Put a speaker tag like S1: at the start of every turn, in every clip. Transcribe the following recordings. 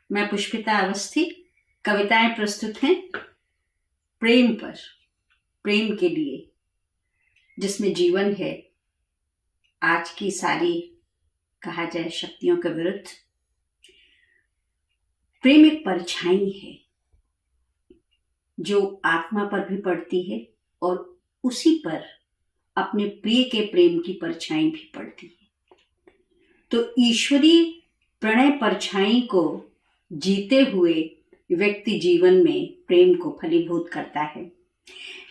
S1: मैं पुष्पिता अवस्थी। कविताएं प्रस्तुत हैं प्रेम पर, प्रेम के लिए, जिसमें जीवन है। आज की सारी कहा जाए शक्तियों के विरुद्ध प्रेम एक परछाई है जो आत्मा पर भी पड़ती है और उसी पर अपने प्रिय के प्रेम की परछाई भी पड़ती है। तो ईश्वरीय प्रणय परछाई को जीते हुए व्यक्ति जीवन में प्रेम को फलीभूत करता है।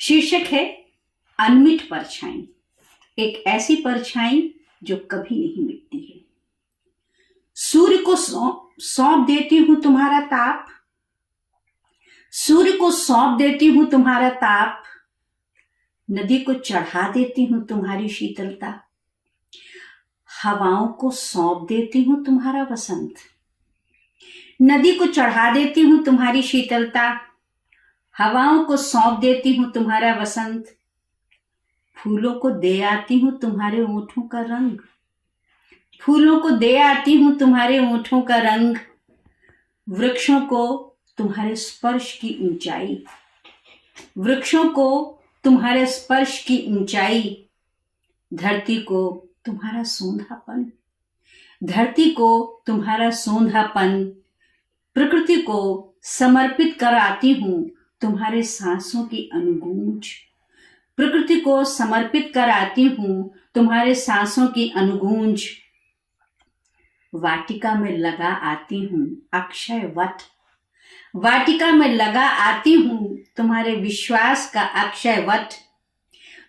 S1: शीर्षक है अनमिट परछाई, एक ऐसी परछाई जो कभी नहीं मिटती है। सूर्य को सौंप देती हूं तुम्हारा ताप, सूर्य को सौंप देती हूं तुम्हारा ताप, नदी को चढ़ा देती हूं तुम्हारी शीतलता, हवाओं को सौंप देती हूं तुम्हारा वसंत, नदी को चढ़ा देती हूं तुम्हारी शीतलता, हवाओं को सौंप देती हूं तुम्हारा वसंत, फूलों को दे आती हूं तुम्हारे ओंठों का रंग, फूलों को दे आती हूं तुम्हारे ओंठों का रंग, वृक्षों को तुम्हारे स्पर्श की ऊंचाई, वृक्षों को तुम्हारे स्पर्श की ऊंचाई, धरती को तुम्हारा सोंधापन, धरती को तुम्हारा सोंधापन, प्रकृति को समर्पित कराती हूं तुम्हारे सांसों की अनुगूंज, प्रकृति को समर्पित कराती हूं तुम्हारे सांसों की अनुगूंज, वाटिका में लगा आती हूं अक्षय वट, वाटिका में लगा आती हूं तुम्हारे विश्वास का अक्षय वट,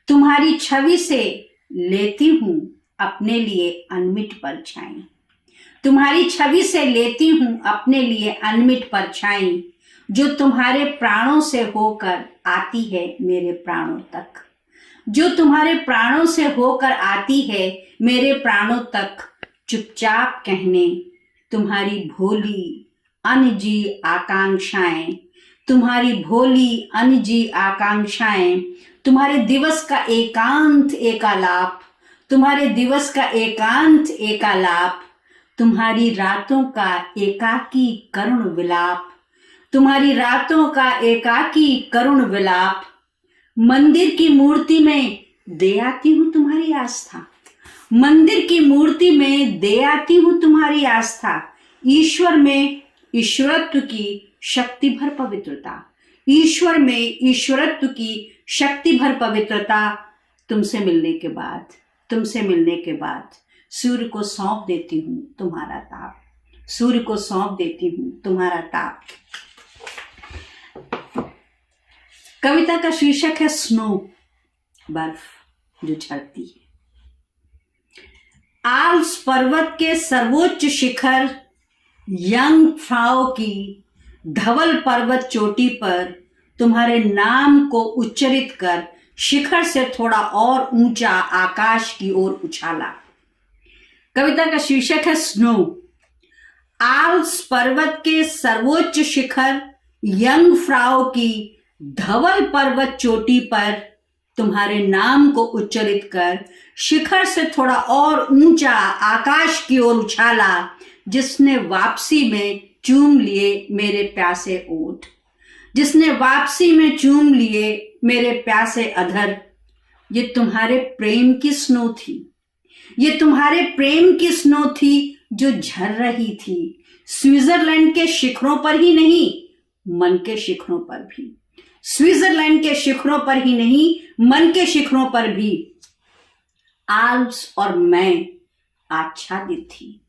S1: तुम्हारी छवि से लेती हूं अपने लिए अनमिट परछाई, तुम्हारी छवि से लेती हूं अपने लिए अनमिट परछाई, जो तुम्हारे प्राणों से होकर आती है मेरे प्राणों तक, जो तुम्हारे प्राणों से होकर आती है मेरे प्राणों तक, चुपचाप कहने तुम्हारी भोली अनजी आकांक्षाएं, तुम्हारी भोली अनजी आकांक्षाएं, तुम्हारे दिवस का एकांत एकालाप, तुम्हारे दिवस का एकांत एकालाप, तुम्हारी रातों का एकाकी करुण विलाप, तुम्हारी रातों का एकाकी करुण विलाप, मंदिर की मूर्ति में दे आती हूं तुम्हारी आस्था, मंदिर की मूर्ति में दे आती हूं तुम्हारी आस्था, ईश्वर में ईश्वरत्व की शक्ति भर पवित्रता, ईश्वर में ईश्वरत्व की शक्ति भर पवित्रता, तुमसे मिलने के बाद, तुमसे मिलने के बाद सूर्य को सौंप देती हूं तुम्हारा ताप, सूर्य को सौंप देती हूं तुम्हारा ताप। कविता का शीर्षक है स्नो, बर्फ जो झड़ती है। आल्प्स पर्वत के सर्वोच्च शिखर यंगफ्राउ की धवल पर्वत चोटी पर तुम्हारे नाम को उच्चरित कर शिखर से थोड़ा और ऊंचा आकाश की ओर उछाला। कविता का शीर्षक है स्नो। आल्प्स पर्वत के सर्वोच्च शिखर यंगफ्राउ की धवल पर्वत चोटी पर तुम्हारे नाम को उच्चरित कर शिखर से थोड़ा और ऊंचा आकाश की ओर उछाला, जिसने वापसी में चूम लिए मेरे प्यासे ओठ, जिसने वापसी में चूम लिए मेरे प्यासे अधर। ये तुम्हारे प्रेम की स्नो थी, ये तुम्हारे प्रेम की स्नो थी जो झर रही थी, स्विट्जरलैंड के शिखरों पर ही नहीं मन के शिखरों पर भी, स्विट्जरलैंड के शिखरों पर ही नहीं मन के शिखरों पर भी। आल्प्स और मैं आच्छादित थी,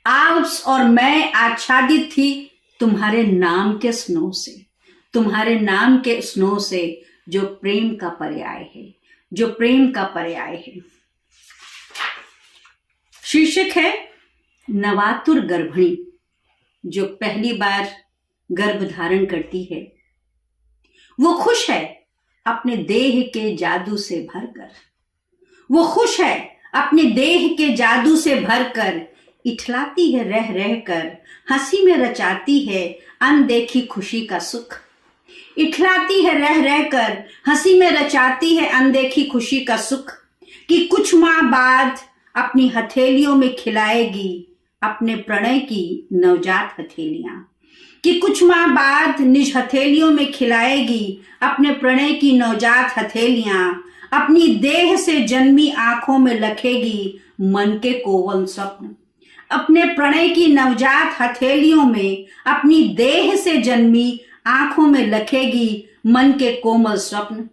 S1: आल्प्स और मैं आच्छादित थी तुम्हारे नाम के स्नो से, तुम्हारे नाम के स्नो से, जो प्रेम का पर्याय है, जो प्रेम का पर्याय है। शीर्षक है नवातुर गर्भिणी जो पहली बार गर्भ धारण करती है। वो खुश है अपने देह के जादू से भरकर, वो खुश है अपने देह के जादू से भरकर, इठलाती है रह रह कर, हंसी में रचाती है अनदेखी खुशी का सुख, इठलाती है रह रह कर, हंसी में रचाती है अनदेखी खुशी का सुख, कि कुछ माह बाद अपनी हथेलियों में खिलाएगी अपने प्रणय की नवजात हथेलियां, कि कुछ माह बाद निज हथेलियों में खिलाएगी अपने प्रणय की नवजात हथेलियां, अपनी देह से जन्मी आंखों में लखेगी मन के कोमल स्वप्न। अपने प्रणय की नवजात हथेलियों में अपनी देह से जन्मी आंखों में लखेगी मन के कोमल स्वप्न।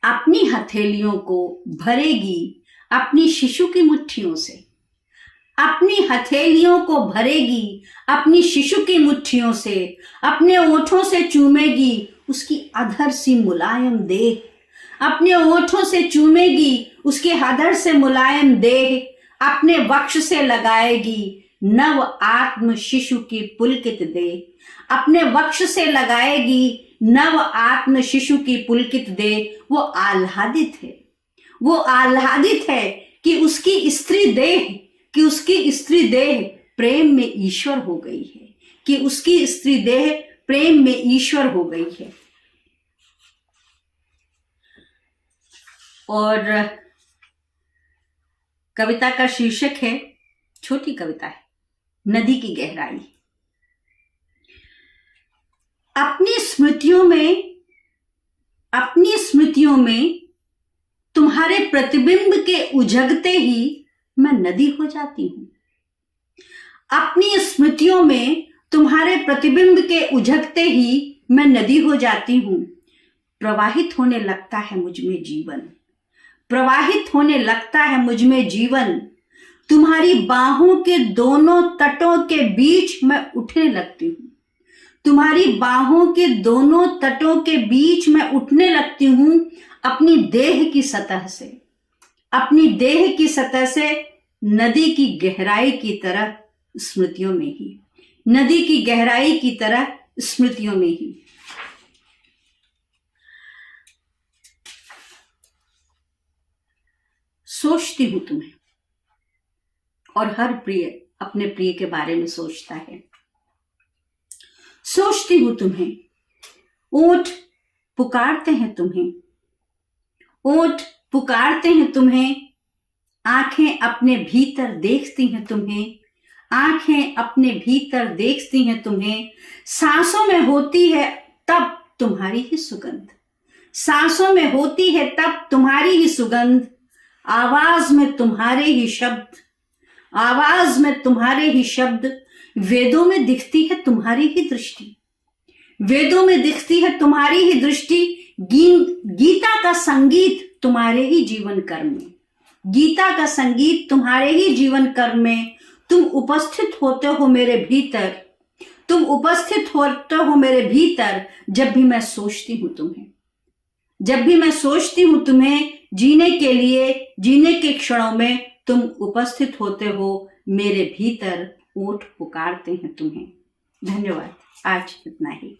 S1: अपनी हथेलियों को भरेगी अपनी शिशु की मुट्ठियों से, अपनी हथेलियों को भरेगी अपनी शिशु की मुट्ठियों से, अपने ओठों से चूमेगी उसकी अधर सी मुलायम देह, अपने ओठों से चूमेगी उसके अधर से मुलायम देह, अपने वक्ष से लगाएगी नव आत्म शिशु की पुलकित देह, अपने वक्ष से लगाएगी नव आत्म शिशु की पुलकित देह। वो आह्लादित है, वो आह्लादित है कि उसकी स्त्री देह प्रेम में ईश्वर हो गई है, कि उसकी स्त्री देह प्रेम में ईश्वर हो गई है। और कविता का शीर्षक है, छोटी कविता है, नदी की गहराई। अपनी स्मृतियों में तुम्हारे प्रतिबिंब के उजगते ही मैं नदी हो जाती हूं। अपनी स्मृतियों में तुम्हारे प्रतिबिंब के उजगते ही मैं नदी हो जाती हूं। प्रवाहित होने लगता है मुझ में जीवन, प्रवाहित होने लगता है मुझ में जीवन। तुम्हारी बाहों के दोनों तटों के बीच मैं उठने लगती हूं, तुम्हारी बाहों के दोनों तटों के बीच मैं उठने लगती हूं। अपनी देह की सतह से, अपनी देह की सतह से नदी की गहराई की तरह स्मृतियों में ही, नदी की गहराई की तरह स्मृतियों में ही। सोचती हूं तुम्हें, और हर प्रिय अपने प्रिय के बारे में सोचता है। सोचती हूं तुम्हें, ओठ पुकारते हैं तुम्हें, ओठ पुकारते हैं तुम्हें, आंखें अपने भीतर देखती हैं तुम्हें, आंखें अपने भीतर देखती हैं तुम्हें। सांसों में होती है तब तुम्हारी ही सुगंध, सांसों में होती है तब तुम्हारी ही सुगंध। आवाज में तुम्हारे ही शब्द, आवाज में तुम्हारे ही शब्द। वेदों में दिखती है तुम्हारी ही दृष्टि, वेदों में दिखती है तुम्हारी ही दृष्टि। गीता का संगीत तुम्हारे ही जीवन कर्म में, गीता का संगीत तुम्हारे ही जीवन कर्म में। तुम उपस्थित होते हो मेरे भीतर, तुम उपस्थित होते हो मेरे भीतर। जब भी मैं सोचती हूं तुम्हें, जब भी मैं सोचती हूं तुम्हें, जीने के लिए, जीने के क्षणों में तुम उपस्थित होते हो मेरे भीतर। ओठ पुकारते हैं तुम्हें। धन्यवाद, आज इतना ही।